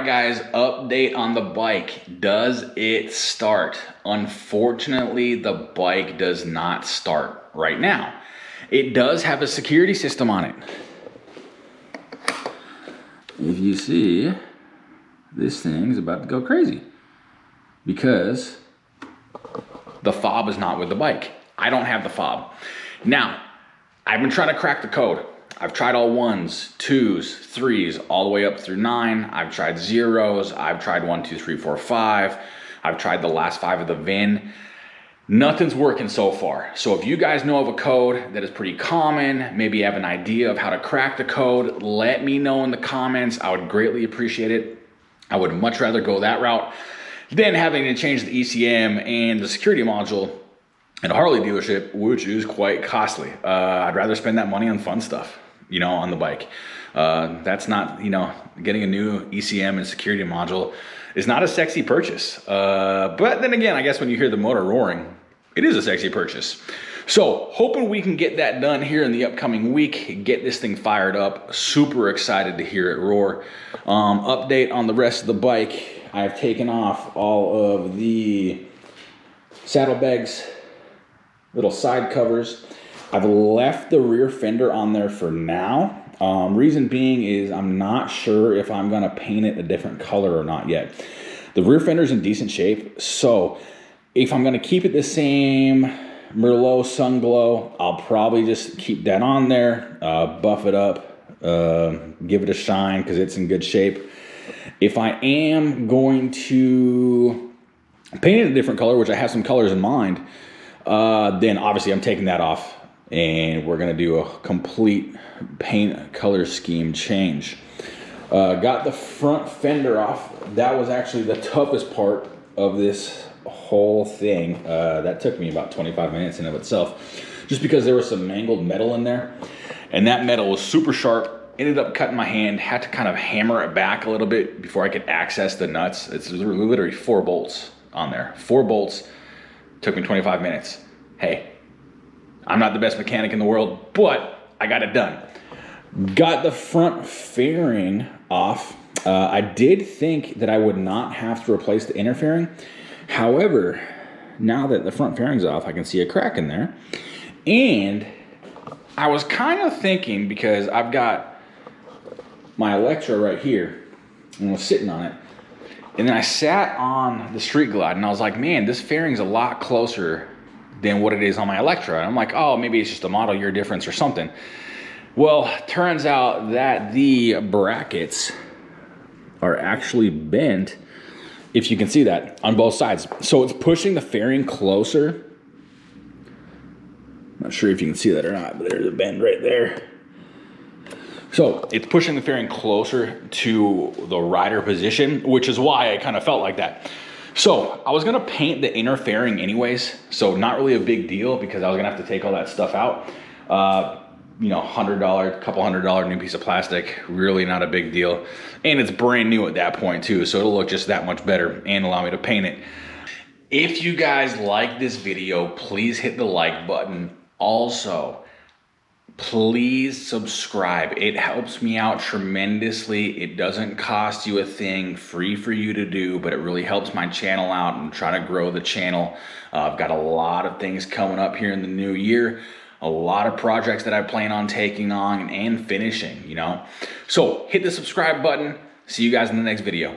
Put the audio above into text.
right, guys, update on the bike. Does it start? Unfortunately, the bike does not start right now. It does have a security system on it. If you see, this thing is about to go crazy because the fob is not with the bike. I don't have the fob. Now, I've been trying to crack the code. I've tried all 1s, 2s, 3s, all the way up through 9. I've tried 0s. I've tried 1, 2, 3, 4, 5. I've tried the last 5 of the VIN. Nothing's working so far. So if you guys know of a code that is pretty common, maybe you have an idea of how to crack the code, let me know in the comments. I would greatly appreciate it. I would much rather go that route than having to change the ECM and the security module at a Harley dealership, which is quite costly. I'd rather spend that money on fun stuff, on the bike. That's not, getting a new ECM and security module is not a sexy purchase. But then again, I guess when you hear the motor roaring, it is a sexy purchase. So hoping we can get that done here in the upcoming week, get this thing fired up. Super excited to hear it roar. Update on the rest of the bike. I've taken off all of the saddlebags, little side covers. I've left the rear fender on there for now. Reason being is I'm not sure if I'm gonna paint it a different color or not yet. The rear fender's in decent shape, so if I'm gonna keep it the same Merlot Sun Glow, I'll probably just keep that on there, buff it up, give it a shine because it's in good shape. If I am going to paint it a different color, which I have some colors in mind, then obviously I'm taking that off and we're gonna do a complete paint color scheme change. Got the front fender off. That was actually the toughest part of this whole thing. That took me about 25 minutes in of itself, just because there was some mangled metal in there, and that metal was super sharp. Ended up cutting my hand, had to kind of hammer it back a little bit before I could access the nuts. It's literally 4 bolts on there. 4 bolts, took me 25 minutes. Hey, I'm not the best mechanic in the world, but I got it done. Got the front fairing off. I did think that I would not have to replace the inner fairing. However, now that the front fairing's off, I can see a crack in there. And I was kind of thinking, because I've got my Electra right here, and I was sitting on it, and then I sat on the Street Glide, and I was like, man, this fairing's a lot closer than what it is on my Electra. And I'm like, oh, maybe it's just a model year difference or something. Well, turns out that the brackets are actually bent, if you can see that, on both sides. So it's pushing the fairing closer. Not sure if you can see that or not, but there's a bend right there. So it's pushing the fairing closer to the rider position, which is why I kind of felt like that. So I was gonna paint the inner fairing anyways, so not really a big deal because I was gonna have to take all that stuff out. $100, couple $100 new piece of plastic, really not a big deal. And it's brand new at that point too, so it'll look just that much better and allow me to paint it. If you guys like this video, please hit the like button. Also, please subscribe. It helps me out tremendously. It doesn't cost you a thing, free for you to do, but it really helps my channel out and try to grow the channel. I've got a lot of things coming up here in the new year, a lot of projects that I plan on taking on and finishing, So hit the subscribe button. See you guys in the next video.